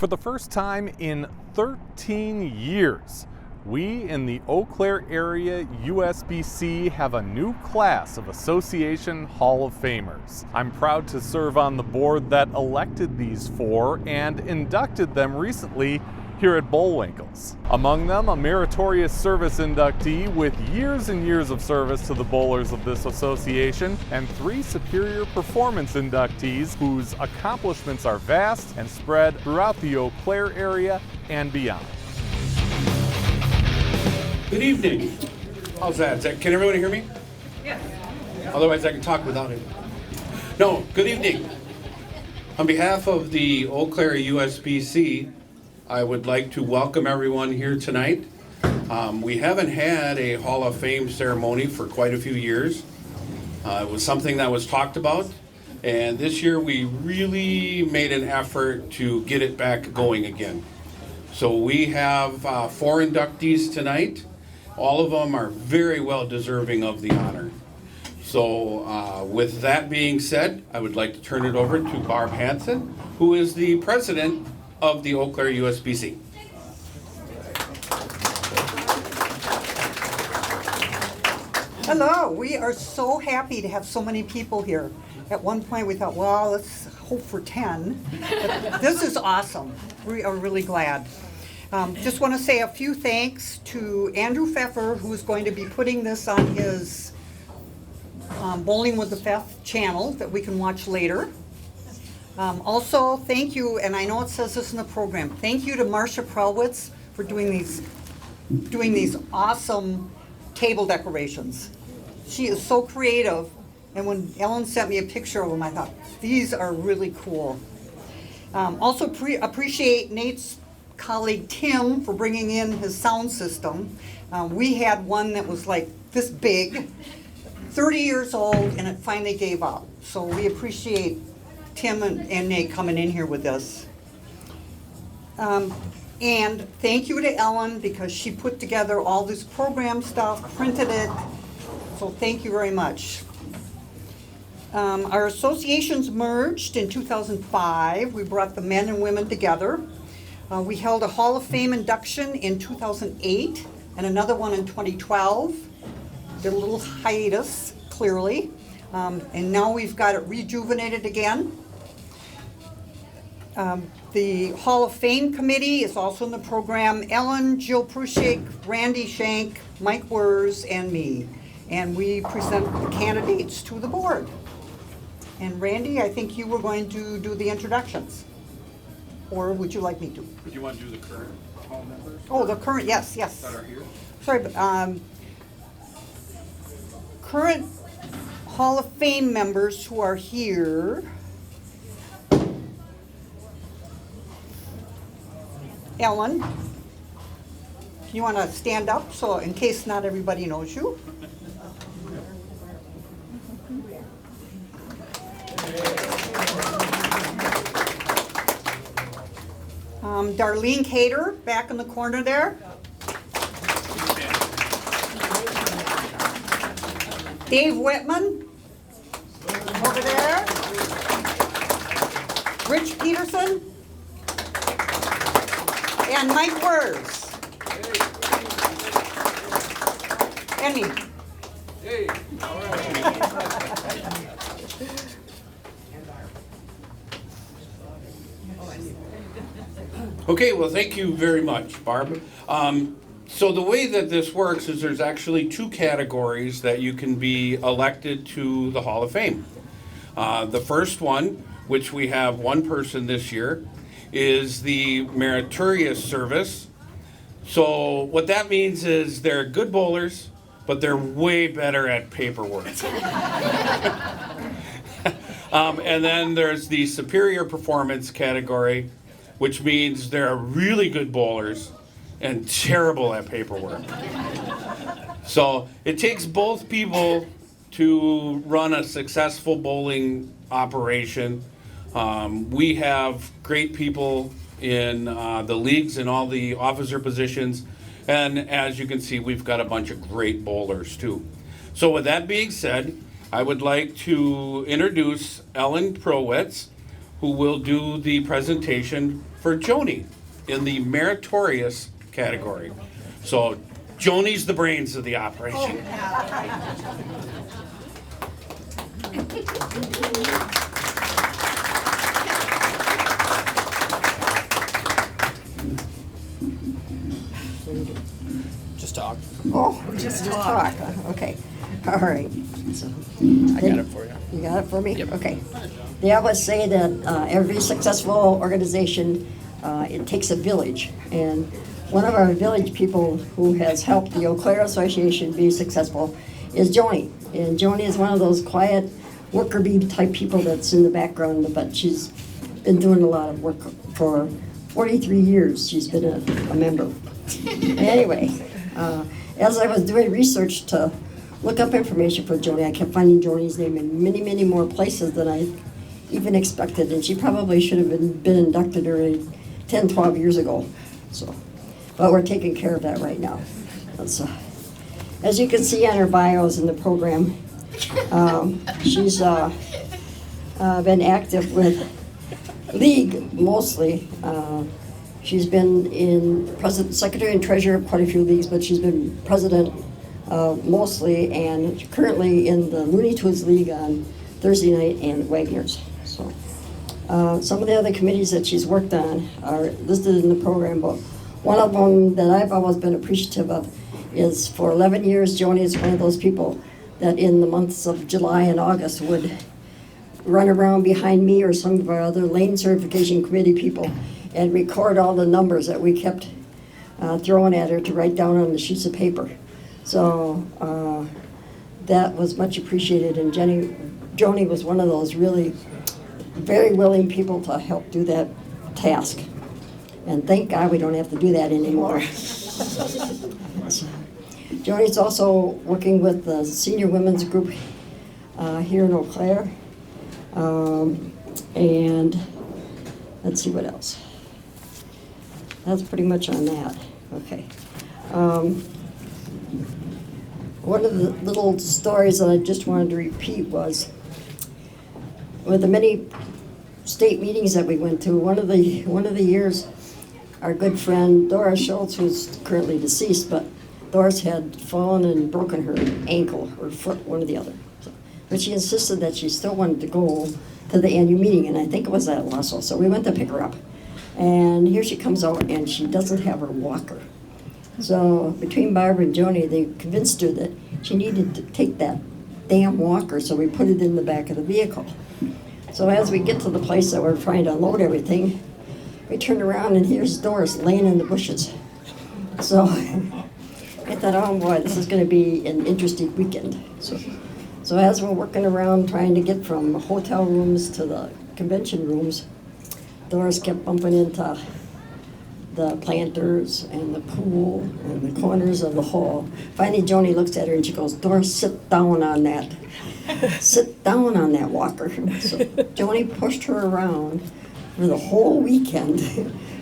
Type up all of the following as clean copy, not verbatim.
For the first time in 13 years, we in the Eau Claire area USBC have a new class of Association Hall of Famers. I'm proud to serve on the board that elected these four and inducted them recently here at Bowl Winkle's. Among them, a Meritorious service inductee with years and years of service to the bowlers of this association, and three superior performance inductees whose accomplishments are vast and spread throughout the Eau Claire area and beyond. Good evening. How's that? Can everyone hear me? Yes. Otherwise I can talk without it. No, good evening. On behalf of the Eau Claire USBC, I would like to welcome everyone here tonight. We haven't had a Hall of Fame ceremony for quite a few years. It was something that was talked about, and this year we really made an effort to get it back going again. So we have four inductees tonight. All of them are very well deserving of the honor. So with that being said, I would like to turn it over to Barb Hansen, who is the president of the Eau Claire USBC. Hello, we are so happy to have so many people here. At one point we thought, well, let's hope for 10. But this is awesome. We are really glad. Just want to say a few thanks to Andrew Pfeffer, who's going to be putting this on his Bowling with the Pfeff channel that we can watch later. Also, thank you, and I know it says this in the program, thank you to Marcia Prelwitz for doing these awesome table decorations. She is so creative, and when Ellen sent me a picture of them, I thought, these are really cool. Also appreciate Nate's colleague Tim for bringing in his sound system. We had one that was like this big, 30 years old, and it finally gave up. So we appreciate Tim and Nate coming in here with us. And thank you to Ellen, because she put together all this program stuff, printed it, so thank you very much. Our associations merged in 2005. We brought the men and women together. We held a Hall of Fame induction in 2008 and another one in 2012. Did a little hiatus, clearly. And now we've got it rejuvenated again. The Hall of Fame committee is also in the program. Ellen, Jill Prushik, Randy Shank, Mike Wers, and me. And we present the candidates to the board. And Randy, I think you were going to do the introductions. Or would you like me to? Would you want to do the current hall members? Oh, the current, yes. That are here? Sorry, but current Hall of Fame members who are here. Ellen, you want to stand up so in case not everybody knows you? Darlene Cater, back in the corner there. Dave Whitman, over there. Rich Peterson. And Mike Wers. And me. Hey, all right. Okay, well, thank you very much, Barb. So the way that this works is there's actually two categories that you can be elected to the Hall of Fame. The first one, which we have one person this year, is the Meritorious service. So what that means is they're good bowlers, but they're way better at paperwork. And then there's the Superior Performance category, which means they're really good bowlers and terrible at paperwork. So it takes both people to run a successful bowling operation. We have great people in the leagues and all the officer positions, and as you can see, we've got a bunch of great bowlers too. So with that being said, I would like to introduce Ellen Prowitz, who will do the presentation for Joanie in the Meritorious category. So Joanie's the brains of the operation. Just talk. Oh, just talk. Okay. All right. So, I got it for you. you got it for me? Yep. Okay. They always say that every successful organization, it takes a village. And one of our village people who has helped the Eau Claire Association be successful is Joannie. And Joannie is one of those quiet worker bee type people that's in the background, but she's been doing a lot of work for 43 years. She's been a member. Anyway, as I was doing research to look up information for Joannie, I kept finding Joannie's name in many, many more places than I even expected, and she probably should have been inducted already 10, 12 years ago. So, but we're taking care of that right now. That's, as you can see on her bios in the program, she's been active with League mostly. She's been in secretary and treasurer of quite a few leagues, but she's been president mostly, and currently in the Looney Tunes League on Thursday night and Wagner's. So, some of the other committees that she's worked on are listed in the program, but one of them that I've always been appreciative of is for 11 years, Joannie is one of those people that in the months of July and August would run around behind me or some of our other lane certification committee people and record all the numbers that we kept throwing at her to write down on the sheets of paper. So that was much appreciated, and Joanie was one of those really very willing people to help do that task. And thank God we don't have to do that anymore. Joanie's also working with the senior women's group here in Eau Claire. And let's see what else. That's pretty much on that. Okay. One of the little stories that I just wanted to repeat was with the many state meetings that we went to. One of the years, our good friend Doris Schultz, who's currently deceased, but Doris had fallen and broken her ankle or foot, one or the other. But she insisted that she still wanted to go to the annual meeting, and I think it was at Lasso. So we went to pick her up. And here she comes out, and she doesn't have her walker. So between Barbara and Joanie, they convinced her that she needed to take that damn walker, so we put it in the back of the vehicle. So as we get to the place that we're trying to unload everything, we turn around, and here's Doris laying in the bushes. So I thought, oh boy, this is going to be an interesting weekend. So as we're working around trying to get from hotel rooms to the convention rooms, Doris kept bumping into the planters and the pool and the corners of the hall. Finally, Joanie looks at her and she goes, Doris, sit down on that. Sit down on that walker. So Joanie pushed her around for the whole weekend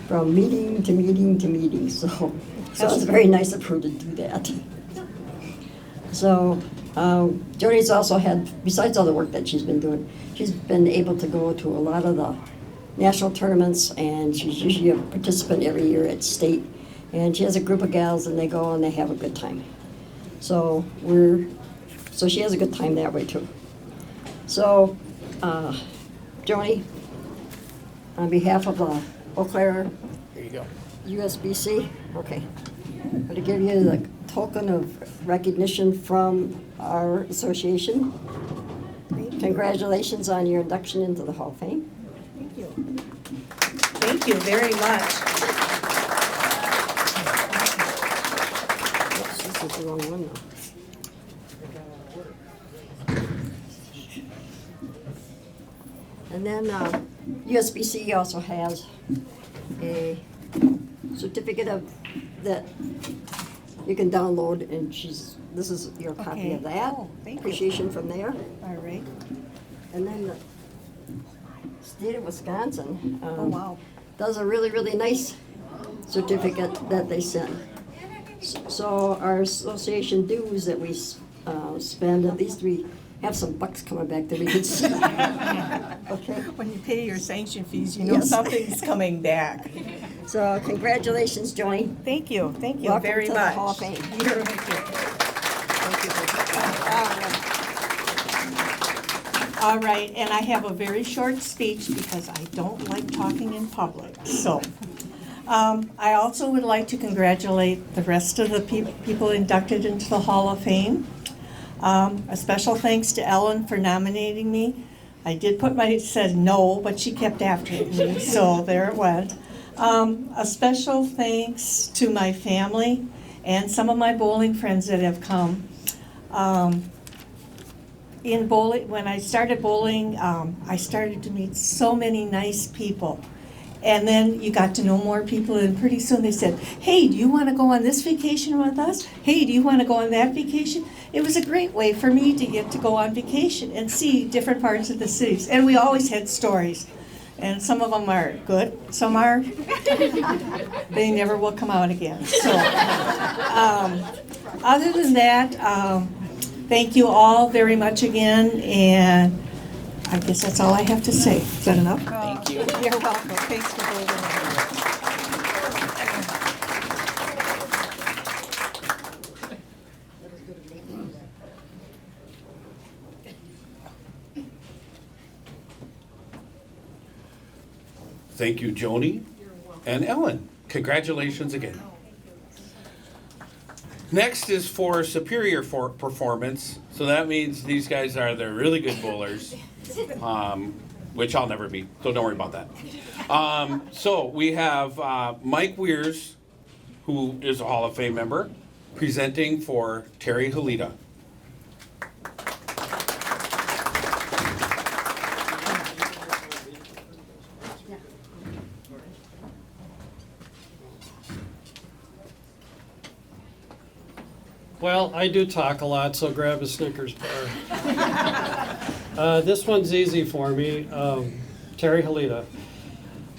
from meeting to meeting to meeting. So it's very nice of her to do that. So Joanie's also had, besides all the work that she's been doing, she's been able to go to a lot of the national tournaments, and she's usually a participant every year at state. And she has a group of gals, and they go and they have a good time. So she has a good time that way too. So, Joanie, on behalf of the Eau Claire Here you go. USBC, okay, I'm going to give you the token of recognition from our association. Congratulations on your induction into the Hall of Fame. Thank you. Thank you very much. Oops, this is the wrong one now. And then USBC also has a certificate of that you can download, and this is your copy Okay. of that. Oh, thank you. Appreciation from there. All right. And then the state of Wisconsin Oh, wow. does a really, really nice certificate that they send. So our association dues that we spend, at least we have some bucks coming back that we can see. Okay, When you pay your sanction fees, you know Yes. something's coming back. so congratulations, Joannie. Thank you Welcome very to much. the Hall of Fame. Thank you. All right, and I have a very short speech because I don't like talking in public. So, I also would like to congratulate the rest of the people inducted into the Hall of Fame. A special thanks to Ellen for nominating me. I did said no, but she kept after me, so there it went. A special thanks to my family and some of my bowling friends that have come. In bowling, when I started bowling, I started to meet so many nice people. And then you got to know more people, and pretty soon they said, hey, do you want to go on this vacation with us? Hey, do you want to go on that vacation? It was a great way for me to get to go on vacation and see different parts of the cities. And we always had stories. And some of them are good, some are, they never will come out again. So, other than that, thank you all very much again, and I guess that's all I have to say. Is that enough? Thank you. You're welcome. Thanks for holding Thank you, Joni and Ellen. Congratulations again. Next is for superior performance. So that means these guys are the really good bowlers, which I'll never be, so don't worry about that. So we have Mike Weirs, who is a Hall of Fame member, presenting for Terry Halida. Well, I do talk a lot, so grab a Snickers bar. This one's easy for me. Terry Halida.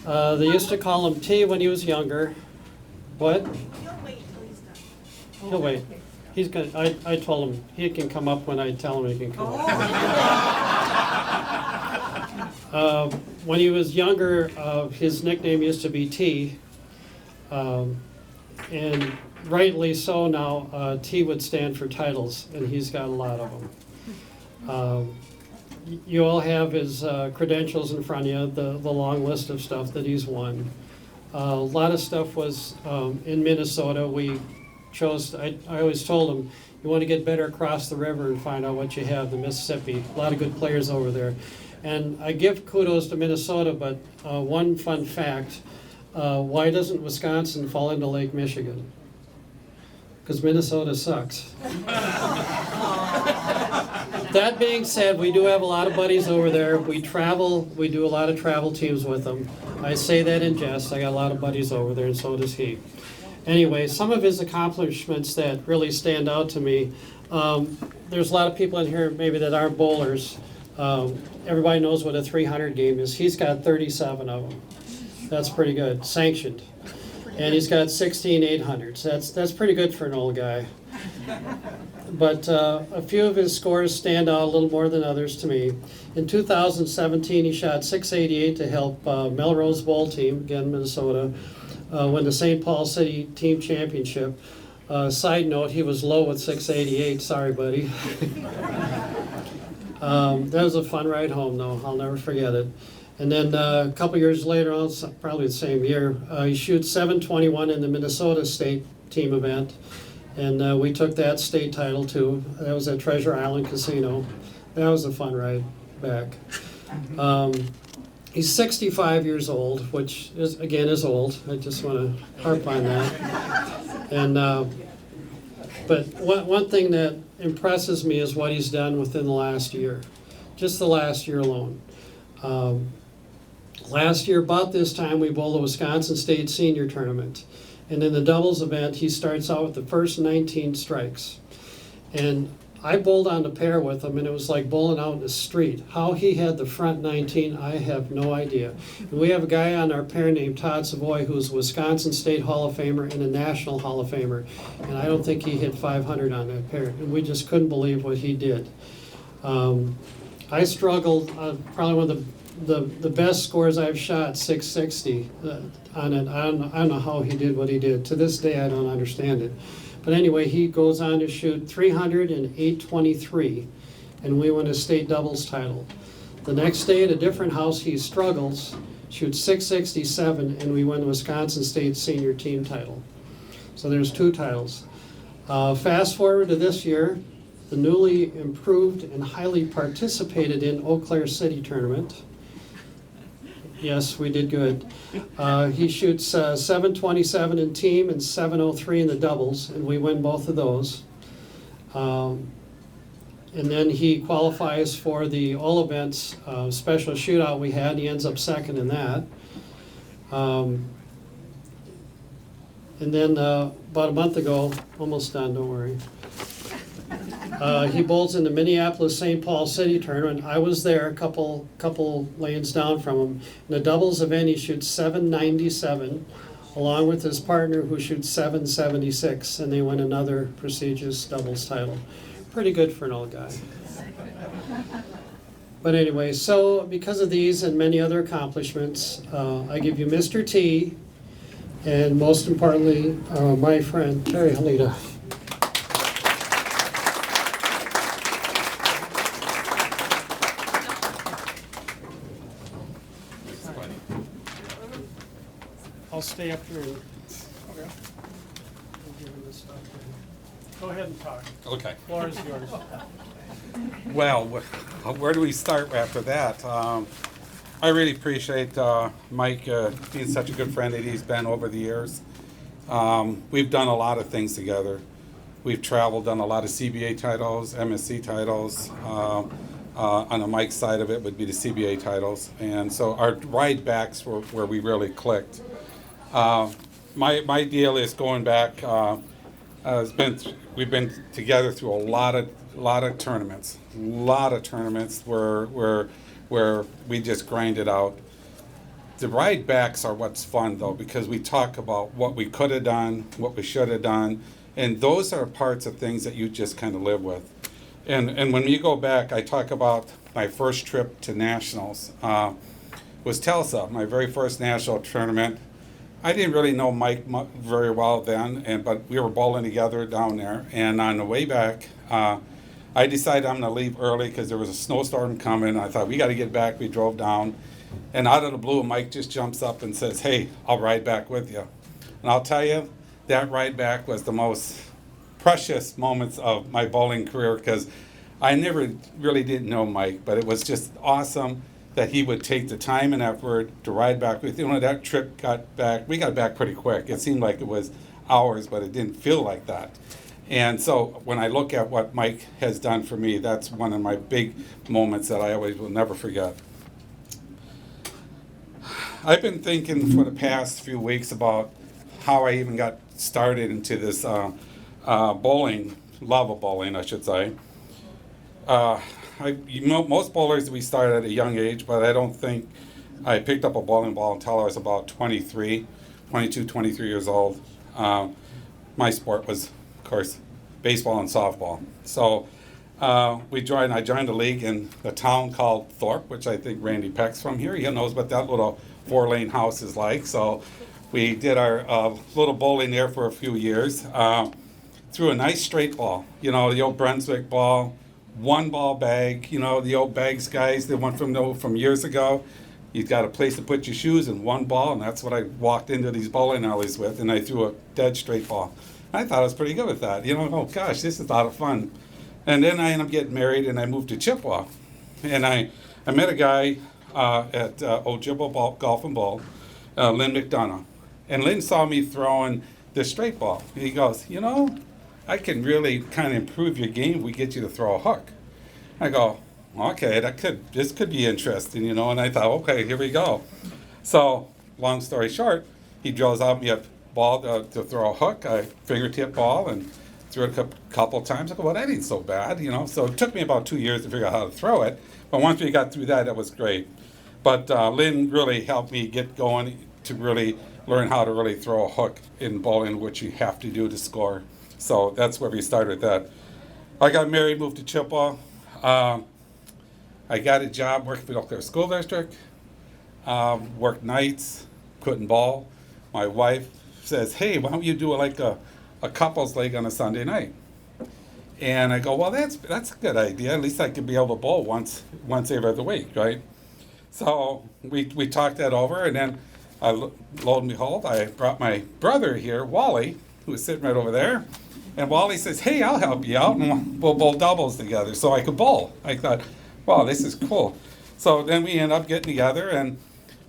They used to call him T when he was younger. What? He'll wait. He's gonna. I told him he can come up when I tell him he can come up. When he was younger, his nickname used to be T, and rightly so now, T would stand for titles, and he's got a lot of them. You all have his credentials in front of you, the long list of stuff that he's won. A lot of stuff was in Minnesota. We chose, I always told him, you want to get better across the river and find out what you have, the Mississippi. A lot of good players over there. And I give kudos to Minnesota, but one fun fact, why doesn't Wisconsin fall into Lake Michigan? Because Minnesota sucks. That being said, we do have a lot of buddies over there. We travel, we do a lot of travel teams with them. I say that in jest. I got a lot of buddies over there, and so does he. Anyway, some of his accomplishments that really stand out to me, there's a lot of people in here maybe that aren't bowlers. Everybody knows what a 300 game is. He's got 37 of them. That's pretty good, sanctioned. And he's got 16 800s. That's pretty good for an old guy. But a few of his scores stand out a little more than others to me. In 2017, he shot 688 to help Melrose Bowl team, again Minnesota, win the St. Paul City Team Championship. Side note, he was low with 688. Sorry, buddy. That was a fun ride home, though. I'll never forget it. And then a couple years later, probably the same year, he shoots 721 in the Minnesota State Team event. And we took that state title too. That was at Treasure Island Casino. That was a fun ride back. He's 65 years old, which is, again, is old. I just want to harp on that. And but one thing that impresses me is what he's done within the last year, just the last year alone. Last year, about this time, we bowled the Wisconsin State Senior Tournament. And in the doubles event, he starts out with the first 19 strikes. And I bowled on the pair with him, and it was like bowling out in the street. How he had the front 19, I have no idea. And we have a guy on our pair named Todd Savoy, who's a Wisconsin State Hall of Famer and a National Hall of Famer. And I don't think he hit 500 on that pair. And we just couldn't believe what he did. I struggled, probably one of the best scores I've shot, 660 on it. I don't know how he did what he did. To this day, I don't understand it. But anyway, he goes on to shoot 300 and 823, and we win a state doubles title. The next day at a different house, he struggles, shoots 667, and we win the Wisconsin State Senior Team title. So there's 2 titles. Fast forward to this year, the newly improved and highly participated in Eau Claire City Tournament. Yes, we did good. He shoots 727 in team and 703 in the doubles, and we win both of those. And then he qualifies for the all events special shootout we had. He ends up second in that. And then about a month ago, almost done, don't worry. He bowls in the Minneapolis-St. Paul City Tournament. I was there, a couple lanes down from him. In the doubles event, he shoots 797, along with his partner who shoots 776, and they win another prestigious doubles title. Pretty good for an old guy. But anyway, so because of these and many other accomplishments, I give you Mr. T, and most importantly, my friend, Terry Halida. I'll stay up here. Okay. Go ahead and talk. Okay. Floor is yours. Well, where do we start after that? I really appreciate Mike being such a good friend that he's been over the years. We've done a lot of things together. We've traveled, done a lot of CBA titles, MSC titles. On the Mike side of it would be the CBA titles. And so our ride backs were where we really clicked. My deal is going back. We've been together through a lot of tournaments, where we just grind it out. The ride backs are what's fun though, because we talk about what we could have done, what we should have done, and those are parts of things that you just kind of live with. And when you go back, I talk about my first trip to nationals was Tulsa, my very first national tournament. I didn't really know Mike very well then, but we were bowling together down there. And on the way back, I decided I'm going to leave early because there was a snowstorm coming. I thought, we got to get back. We drove down. And out of the blue, Mike just jumps up and says, hey, I'll ride back with you. And I'll tell you, that ride back was the most precious moments of my bowling career because I never really didn't know Mike, but it was just awesome that he would take the time and effort to ride back with you. When that trip got back, we got back pretty quick. It seemed like it was hours, but it didn't feel like that. And so when I look at what Mike has done for me, that's one of my big moments that I always will never forget. I've been thinking for the past few weeks about how I even got started into this bowling, love of bowling, I should say. Most bowlers, we start at a young age, but I don't think I picked up a bowling ball until I was about 22, 23 years old. My sport was, of course, baseball and softball. So I joined a league in the town called Thorpe, which I think Randy Peck's from here. He knows what that little 4-lane house is like. So we did our little bowling there for a few years. Threw a nice straight ball, the old Brunswick ball. One ball bag, the old bags guys, the one from years ago. You've got a place to put your shoes and one ball, and that's what I walked into these bowling alleys with, and I threw a dead straight ball. I thought I was pretty good with that. Oh gosh, this is a lot of fun. And then I ended up getting married, and I moved to Chippewa. And I met a guy at Ojibwa Golf and Bowl, Lynn McDonough. And Lynn saw me throwing the straight ball. And he goes, I can really kind of improve your game if we get you to throw a hook. I go, okay, this could be interesting, and I thought, okay, here we go. So, long story short, he draws out me a ball to throw a hook, a fingertip ball, and threw it a couple times. I go, well, that ain't so bad, So it took me about 2 years to figure out how to throw it, but once we got through that, it was great. But Lynn really helped me get going to really learn how to really throw a hook in bowling, which you have to do to score. So that's where we started that. I got married, moved to Chippewa. I got a job working for the Eau Claire School District, worked nights, couldn't bowl. My wife says, hey, why don't you do like a couple's league on a Sunday night? And I go, well, that's a good idea. At least I could be able to bowl once every other week, right? So we talked that over, and then lo and behold, I brought my brother here, Wally, who was sitting right over there. And Wally says, hey, I'll help you out, and we'll bowl doubles together so I could bowl. I thought, wow, this is cool. So then we ended up getting together, and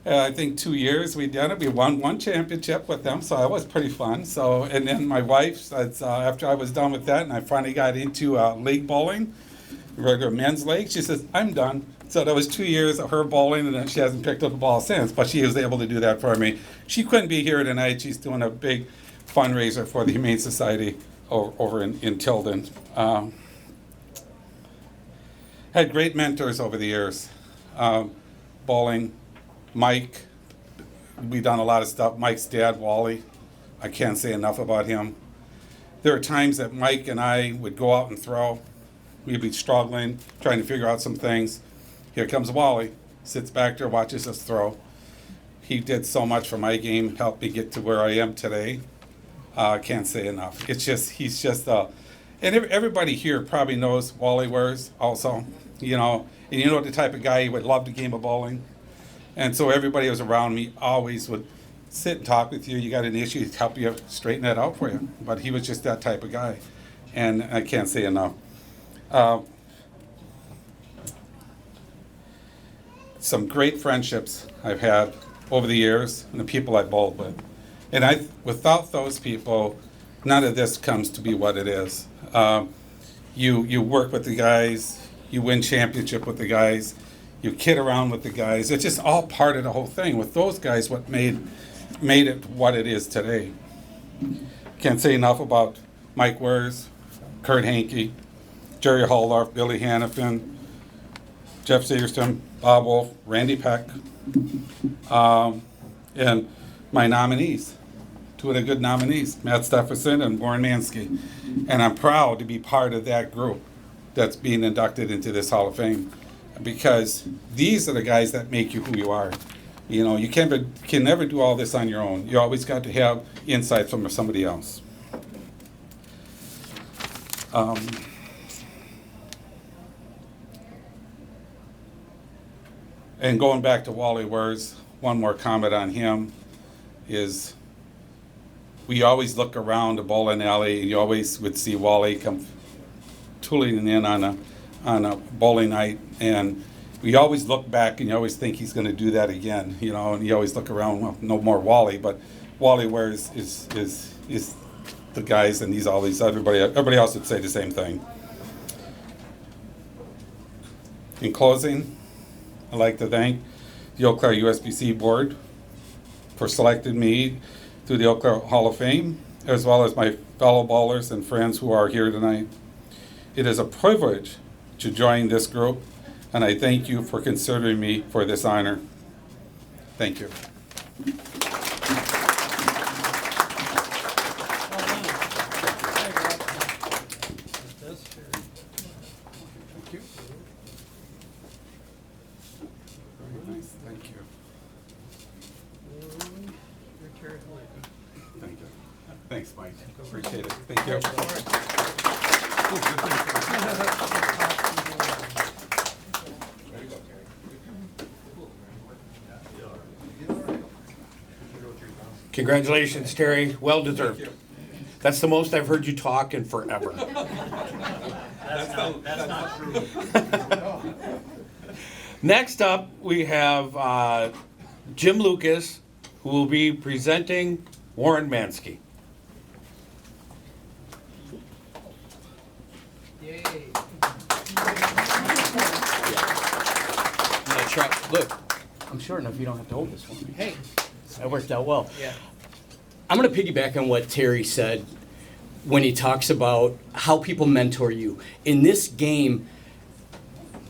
I think 2 years we did it. We won one championship with them, so that was pretty fun. So, and then my wife, after I was done with that, and I finally got into league bowling, regular men's league, she says, I'm done. So that was 2 years of her bowling, and then she hasn't picked up a ball since, but she was able to do that for me. She couldn't be here tonight. She's doing a big fundraiser for the Humane Society over in Tilden. Had great mentors over the years. Bowling, Mike, we've done a lot of stuff. Mike's dad, Wally, I can't say enough about him. There are times that Mike and I would go out and throw. We'd be struggling, trying to figure out some things. Here comes Wally, sits back there, watches us throw. He did so much for my game, helped me get to where I am today. I can't say enough. It's just, he's just, and everybody here probably knows Wally Wers also, and you know the type of guy he would love the game of bowling. And so everybody who was around me always would sit and talk with you. You got an issue, he'd help you straighten that out for you. But he was just that type of guy, and I can't say enough. Some great friendships I've had over the years, and the people I bowled with. And without those people, none of this comes to be what it is. You work with the guys, you win championship with the guys, you kid around with the guys. It's just all part of the whole thing. With those guys, what made it what it is today. Can't say enough about Mike Wers, Kurt Hankey, Jerry Holdorf, Billy Hannafin, Jeff Segerstrom, Bob Wolf, Randy Peck, and my nominees, two of the good nominees, Matt Steffenson and Warren Manske. And I'm proud to be part of that group that's being inducted into this Hall of Fame, because these are the guys that make you who you are. You know, you can never do all this on your own. You always got to have insights from somebody else. And going back to Wally Wers, one more comment on him is we always look around the bowling alley, and you always would see Wally come tooling in on a bowling night, and we always look back and you always think he's going to do that again, you know, and you always look around, well, no more Wally, but Wally Wers is the guys, and everybody else would say the same thing. In closing, I'd like to thank the Eau Claire USBC board for selecting me to the Eau Claire Hall of Fame, as well as my fellow bowlers and friends who are here tonight. It is a privilege to join this group, and I thank you for considering me for this honor. Thank you. Thanks, Mike. Appreciate it. Thank you. Congratulations, Terry. Well deserved. That's the most I've heard you talk in forever. That's not true. Next up, we have Jim Lucas, who will be presenting Warren Manske. Yay. Look, I'm short enough you don't have to hold this for me. Hey. That worked out well. Yeah. I'm going to piggyback on what Terry said when he talks about how people mentor you. In this game,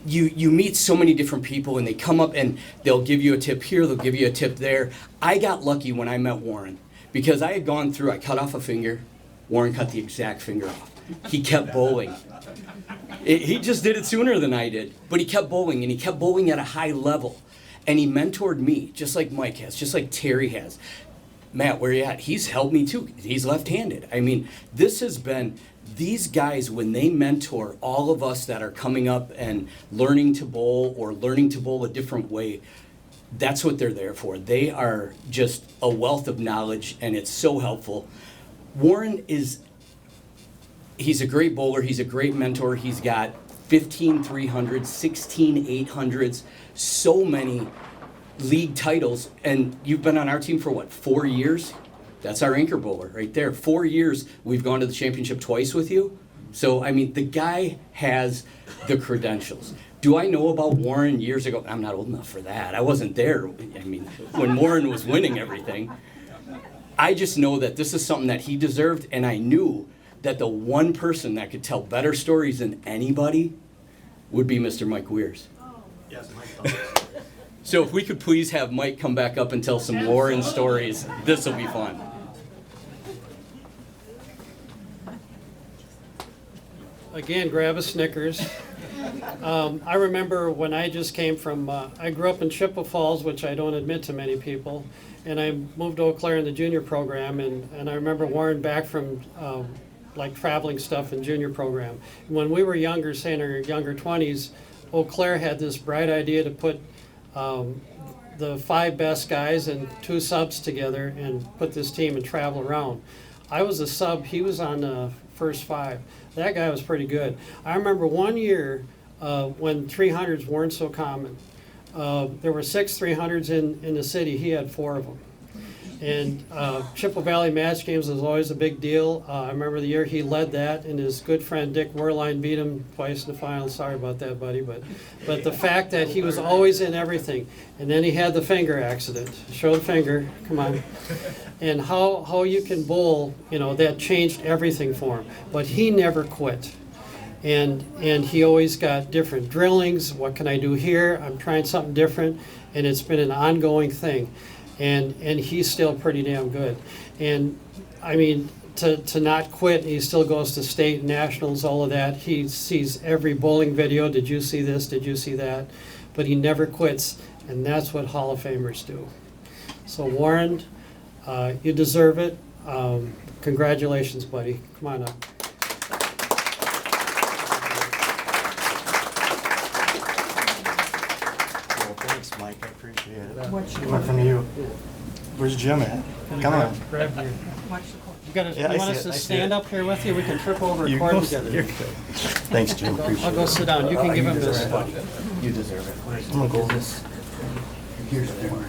you meet so many different people, and they come up and they'll give you a tip here, they'll give you a tip there. I got lucky when I met Warren, because I had gone through, I cut off a finger, Warren cut the exact finger off. He kept bowling. He just did it sooner than I did, but he kept bowling, and he kept bowling at a high level. And he mentored me, just like Mike has, just like Terry has. Matt, where you at? He's helped me too. He's left-handed. I mean, this has been, these guys, when they mentor all of us that are coming up and learning to bowl or learning to bowl a different way, that's what they're there for. They are just a wealth of knowledge, and it's so helpful. Warren he's a great bowler. He's a great mentor. He's got 15 300s, 16 800s, so many league titles. And you've been on our team for what, 4 years? That's our anchor bowler right there. 4 years, we've gone to the championship twice with you. So, I mean, the guy has the credentials. Do I know about Warren years ago? I'm not old enough for that. I wasn't there, I mean, when Warren was winning everything. I just know that this is something that he deserved, and I knew that the one person that could tell better stories than anybody would be Mr. Mike Weirs. Yes, Mike. So if we could please have Mike come back up and tell some Warren stories, this will be fun. Again, grab a Snickers. I remember when I just came from, I grew up in Chippewa Falls, which I don't admit to many people, and I moved to Eau Claire in the junior program, and I remember Warren back from like traveling stuff in junior program. And when we were younger, say in our younger 20s, Eau Claire had this bright idea to put the 5 best guys and 2 subs together and put this team and travel around. I was a sub, he was on the first 5. That guy was pretty good. I remember one year when 300s weren't so common. There were 6 300s in the city, he had 4 of them. And Chippewa Valley match games was always a big deal. I remember the year he led that, and his good friend Dick Werline beat him twice in the final. Sorry about that, buddy, but the fact that he was always in everything. And then he had the finger accident. Show the finger, come on. And how you can bowl, you know, that changed everything for him. But he never quit. And he always got different drillings. What can I do here? I'm trying something different, and it's been an ongoing thing. And he's still pretty damn good. And I mean, to not quit, he still goes to state nationals, all of that. He sees every bowling video. Did you see this? Did you see that? But he never quits, and that's what Hall of Famers do. So Warren, you deserve it. Congratulations, buddy. Come on up. Thanks, Mike. I appreciate it. Watch the Coming from you. Where's Jim at? Come on. Grab your. Watch the court. You gotta. Yeah, You I want see us it, to I see stand it. up here with you? We can trip over You a cord go- together. You're good. Thanks, Jim. Appreciate I'll go it. sit down. You can give him You this deserve one. it. You deserve it. I'm gonna go this. Here's the one.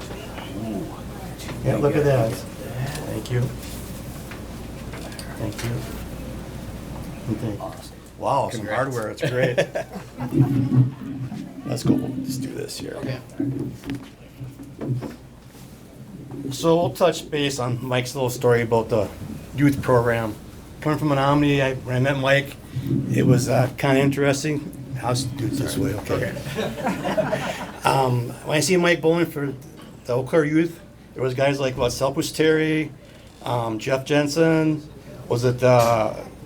Yeah, look at that. Thank you. Thank you. And thank you. Wow, some hardware. It's great. Let's go. Let's do this here. Okay. So we'll touch base on Mike's little story about the youth program. Coming from Menominee, when I met Mike, it was kind of interesting. I'll do it this way, okay? When I see Mike bowling for the Eau Claire youth, there was guys like Selpush Terry, Jeff Jensen, was it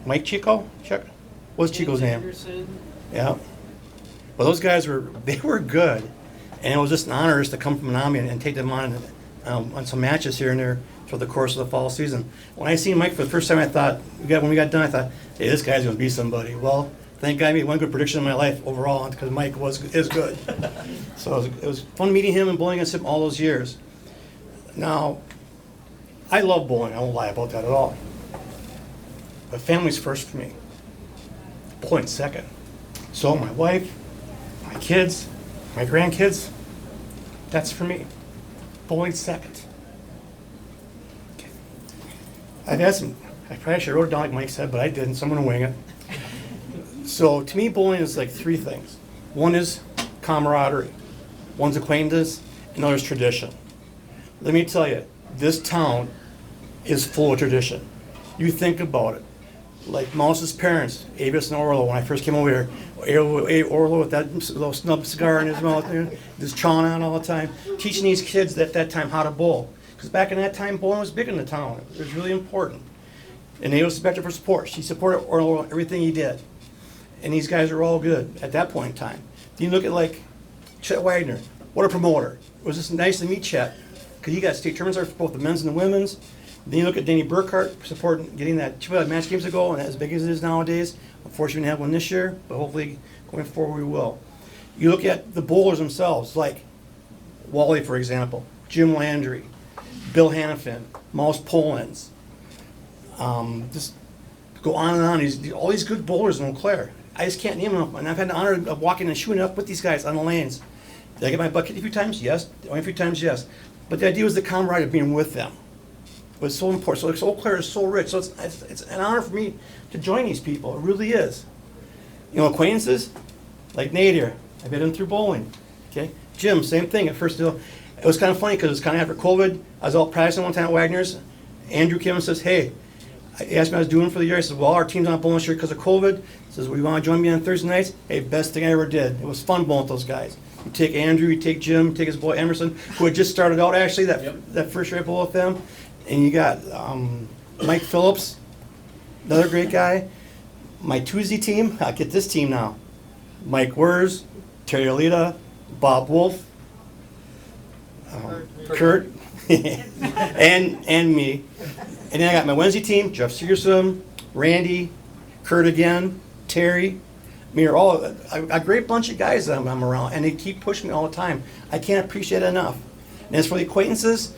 Mike Chico? What's Chico's name? Anderson. Yeah. Well, those guys were good, and it was just an honor just to come from Menominee and take them on some matches here and there for the course of the fall season. When I seen Mike for the first time, I thought, when we got done, I thought, hey, this guy's going to be somebody. Well, thank God I made one good prediction in my life overall because Mike is good. So it was fun meeting him and bowling against him all those years. Now, I love bowling. I won't lie about that at all. But family's first for me. Bowling second. So my wife, my kids, my grandkids, that's for me. Bowling second. Okay. I've had some, I probably should have wrote it down like Mike said, but I didn't, so I'm going to wing it. So to me, bowling is like 3 things. One is camaraderie. One's acquaintance, and another's tradition. Let me tell you, this town is full of tradition. You think about it. Like Mouse's parents, Avis and Orlo, when I first came over here, Orlo with that little snub cigar in his mouth, just chawing on all the time, teaching these kids at that time how to bowl. Because back in that time, bowling was big in the town. It was really important. And they was expected for support. She supported Orlo everything he did. and these guys are all good at that point in time. Then you look at like Chet Wagner, what a promoter. It was just nice to meet Chet, because he got state tournaments there for both the men's and the women's. Then you look at Danny Burkhart supporting getting that chip match games ago, and as big as it is nowadays. Unfortunately, we didn't have one this year, but hopefully going forward we will. You look at the bowlers themselves, like Wally, for example, Jim Landry, Bill Hannafin, Mouse Polans. Just go on and on. All these good bowlers in Eau Claire. I just can't name them, and I've had the honor of walking and shooting up with these guys on the lanes. Did I get my butt kicked a few times? Yes. Only a few times? Yes. But the idea was the camaraderie of being with them. It was so important. So Eau Claire is so rich. So it's an honor for me to join these people. It really is. You know, acquaintances like Nate here. I met him through bowling. Okay. Jim, same thing. At first, it was kind of funny because it was kind of after COVID. I was out practicing one time at Wagner's. Andrew came and says, "Hey," he asked me what I was doing for the year. I said, "Well, our team's not bowling this year because of COVID." He says, "Well, you want to join me on Thursday nights?" Hey, best thing I ever did. It was fun bowling with those guys. You take Andrew, you take Jim, you take his boy Emerson, who had just started out actually that first year I bowled with them. And you got Mike Phillips, another great guy. My Tuesday team, I'll get this team now. Mike Wers, Terry Halida, Bob Wolf, Kurt, and me. And then I got my Wednesday team, Jeff Searson, Randy, Kurt again, Terry. I mean, they're all a great bunch of guys that I'm around, and they keep pushing me all the time. I can't appreciate it enough. And as for the acquaintances,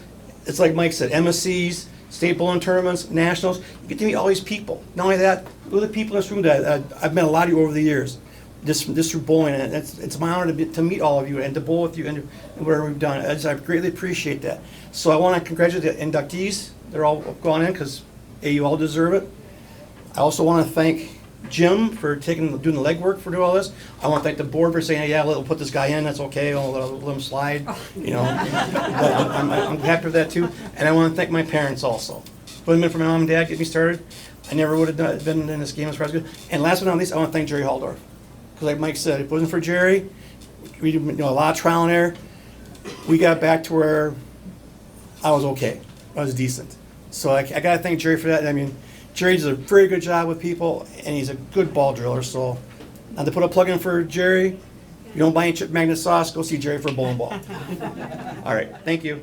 it's like Mike said, MSCs, state bowling tournaments, nationals. You get to meet all these people. Not only that, look at the people in this room that I've met a lot of you over the years, just through bowling. And it's my honor to meet all of you and to bowl with you and whatever we've done. I greatly appreciate that. So I want to congratulate the inductees. They're all gone in because you all deserve it. I also want to thank Jim for doing the legwork for doing all this. I want to thank the board for saying, "Hey, yeah, we'll put this guy in. That's okay. I'll let him slide." You know, I'm happy with that too. And I want to thank my parents also. If it wasn't been for my mom and dad getting me started, I never would have been in this game as far as good. And last but not least, I want to thank Jerry Haldorf, because like Mike said, if it wasn't for Jerry, we did a lot of trial and error. We got back to where I was okay. I was decent. So I got to thank Jerry for that. I mean, Jerry does a very good job with people, and he's a good ball driller. So, not to put a plug in for Jerry, if you don't buy any chip magnet sauce, go see Jerry for a bowling ball. All right, thank you.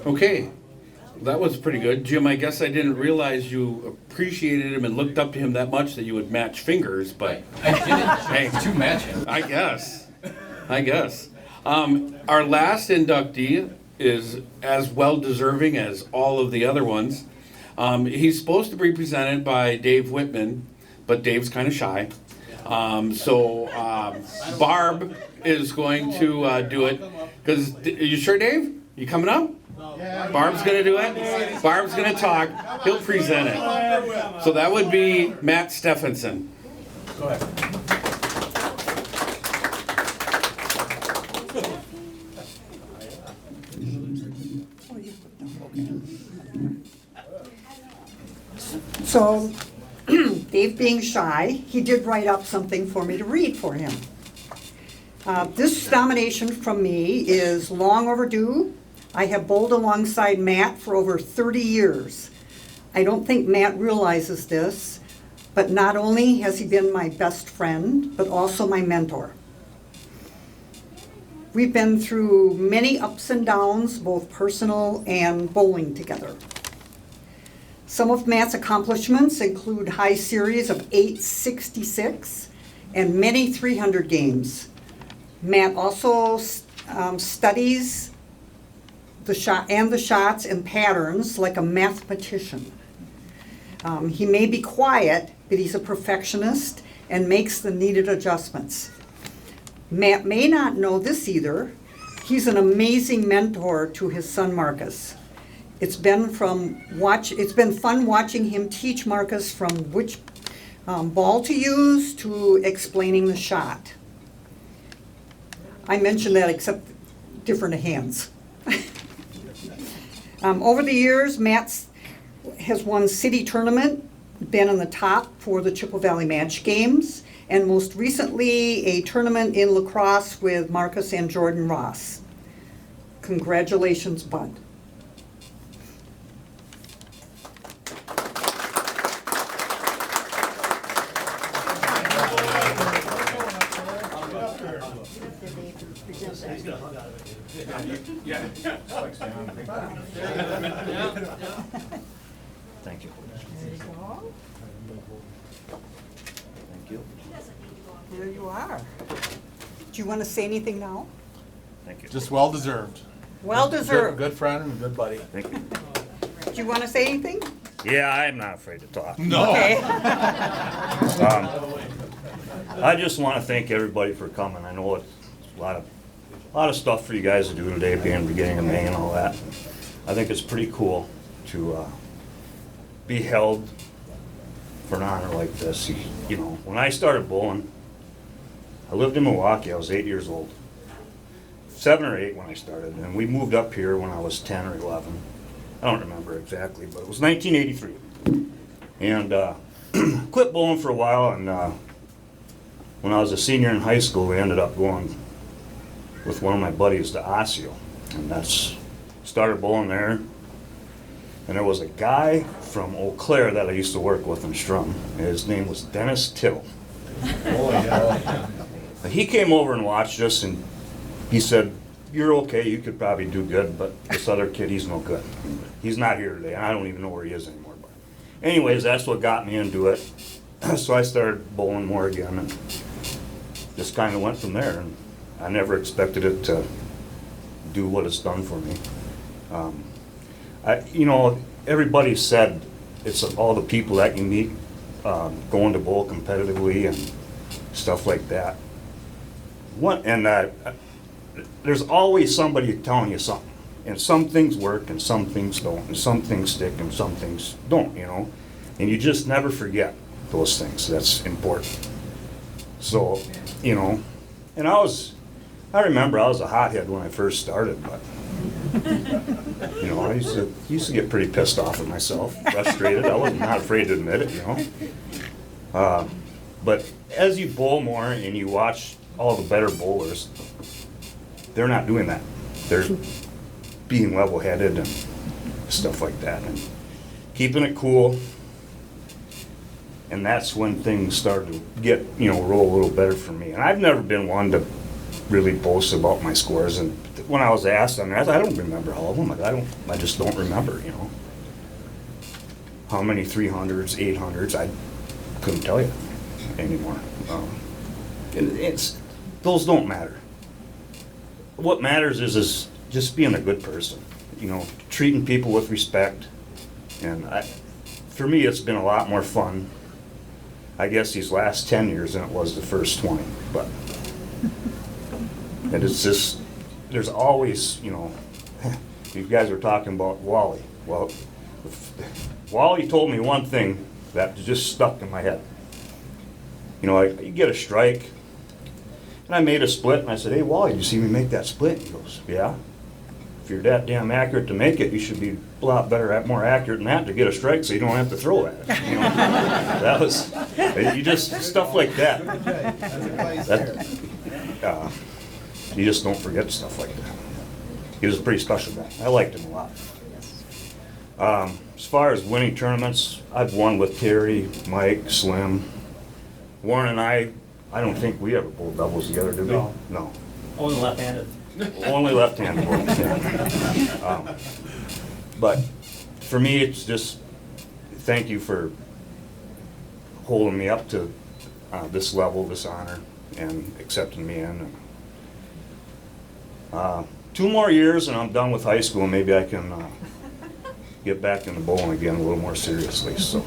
Okay, that was pretty good. Jim, I guess I didn't realize you appreciated him and looked up to him that much that you would match fingers, but I didn't. hey, To match him. I guess. Our last inductee is as well deserving as all of the other ones. He's supposed to be presented by Dave Whitman, but Dave's kind of shy. So Barb is going to do it. Because, are you sure, Dave? You coming up? Barb's going to do it? Barb's going to talk. He'll present it. So that would be Matt Steffenson. Go ahead. So, Dave being shy, he did write up something for me to read for him. This nomination from me is long overdue. I have bowled alongside Matt for over 30 years. I don't think Matt realizes this, but not only has he been my best friend, but also my mentor. We've been through many ups and downs, both personal and bowling together. Some of Matt's accomplishments include high series of 866 and many 300 games. Matt also studies the shots and patterns like a mathematician. He may be quiet, but he's a perfectionist and makes the needed adjustments. Matt may not know this either. He's an amazing mentor to his son Marcus. It's been fun watching him teach Marcus from which ball to use to explaining the shot. I mentioned that except different hands. Over the years, Matt has won city tournament, been in the top for the Chippewa Valley Match Games, and most recently a tournament in lacrosse with Marcus and Jordan Ross. Congratulations, Bud. Thank you. Thank you. There you are. Do you want to say anything now? Thank you. Just well deserved. Well deserved. Good friend and a good buddy. Thank you. Do you want to say anything? Yeah, I'm not afraid to talk. No. Okay. I just want to thank everybody for coming. I know it's a lot of stuff for you guys to do today, being beginning of May and all that. I think it's pretty cool to be held for an honor like this. You know, when I started bowling, I lived in Milwaukee. I was 8 years old. 7 or 8 when I started, and we moved up here when I was 10 or 11. I don't remember exactly, but it was 1983. And quit bowling for a while, and when I was a senior in high school, we ended up going with one of my buddies to Osseo, and that's started bowling there. And there was a guy from Eau Claire that I used to work with in Strum. His name was Dennis Till. He came over and watched us, and he said, "You're okay, you could probably do good, but this other kid, he's no good. He's not here today, and I don't even know where he is anymore." But anyways, that's what got me into it. So I started bowling more again, and just kind of went from there. And I never expected it to do what it's done for me. You know, everybody said it's all the people that you meet going to bowl competitively and stuff like that. There's always somebody telling you something, and some things work and some things don't, and some things stick and some things don't, you know, and you just never forget those things. That's important. So, you know, and I remember I was a hothead when I first started, but you know, I used to get pretty pissed off at myself, frustrated. I was not afraid to admit it, you know. But as you bowl more and you watch all the better bowlers, they're not doing that. They're being level-headed and stuff like that, and keeping it cool. And that's when things started to get, you know, roll a little better for me. And I've never been one to really boast about my scores. And when I was asked, I mean, I don't remember all of them. I just don't remember, you know. How many 300s, 800s, I couldn't tell you anymore. Those don't matter. What matters is just being a good person, you know, treating people with respect. And for me, it's been a lot more fun, I guess, these last 10 years than it was the first 20. But and it's just, there's always, you know, you guys are talking about Wally. Well, Wally told me one thing that just stuck in my head. You know, you get a strike, and I made a split, and I said, "Hey, Wally, did you see me make that split?" He goes, "Yeah. If you're that damn accurate to make it, you should be a lot better, more accurate than that to get a strike, so you don't have to throw at it." You know? That was, you just, stuff like that. You just don't forget stuff like that. He was a pretty special guy. I liked him a lot. As far as winning tournaments, I've won with Terry, Mike, Slim. Warren and I don't think we ever bowled doubles together, did we? No. Only left-handed. Only left-handed. Yeah. But for me, it's just thank you for holding me up to this level, this honor, and accepting me in. 2 more years and I'm done with high school, and maybe I can get back into bowling again a little more seriously. So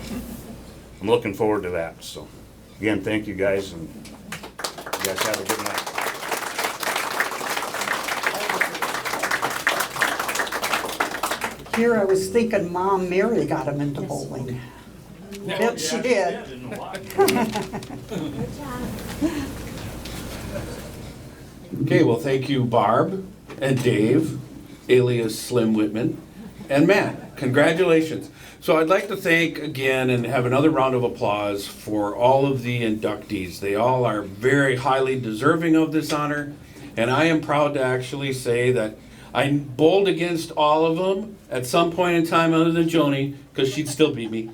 I'm looking forward to that. So again, thank you guys, and you guys have a good night. Here I was thinking Mom Mary got him into bowling. Yep, she did. Okay, well, thank you, Barb and Dave, alias Slim Whitman, and Matt. Congratulations. So I'd like to thank again and have another round of applause for all of the inductees. They all are very highly deserving of this honor, and I am proud to actually say that I bowled against all of them at some point in time, other than Joanie, because she'd still beat me.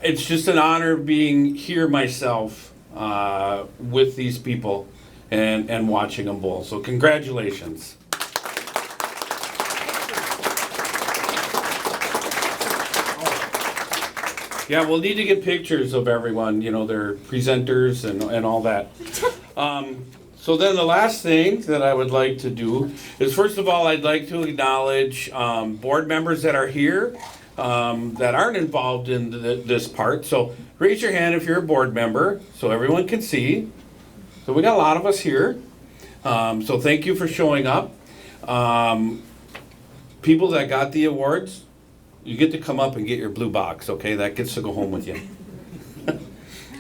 It's just an honor being here myself with these people and watching them bowl. So congratulations. Yeah, we'll need to get pictures of everyone, their presenters and all that. So then the last thing that I would like to do is, first of all, I'd like to acknowledge board members that are here that aren't involved in this part. So raise your hand if you're a board member so everyone can see. So we got a lot of us here. So thank you for showing up. People that got the awards, you get to come up and get your blue box, okay? That gets to go home with you.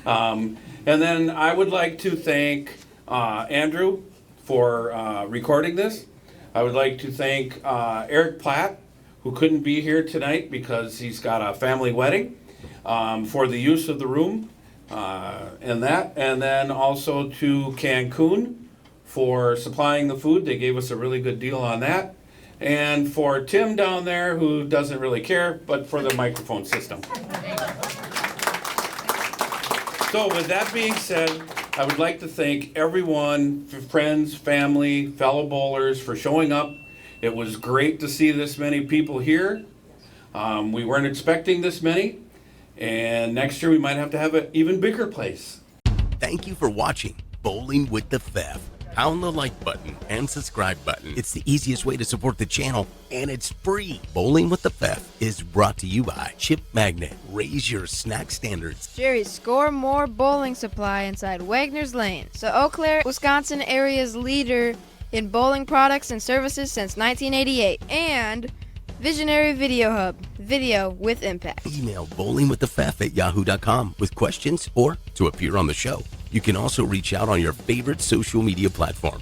And then I would like to thank Andrew for recording this. I would like to thank Eric Platt, who couldn't be here tonight because he's got a family wedding, for the use of the room and that. And then also to Cancun for supplying the food. They gave us a really good deal on that. And for Tim down there, who doesn't really care, but for the microphone system. So with that being said, I would like to thank everyone, friends, family, fellow bowlers, for showing up. It was great to see this many people here. We weren't expecting this many, and next year we might have to have an even bigger place. Thank you for watching Bowling with the Fef. Pound the like button and subscribe button. It's the easiest way to support the channel, and it's free. Bowling with the Fef is brought to you by Chip Magnet. Raise your snack standards. Jerry's Score More Bowling Supply inside Wagner's Lane. So Eau Claire, Wisconsin area's leader in bowling products and services since 1988. And Visionary Video Hub. Video with impact. Email bowlingwiththefef@yahoo.com with questions or to appear on the show. You can also reach out on your favorite social media platform.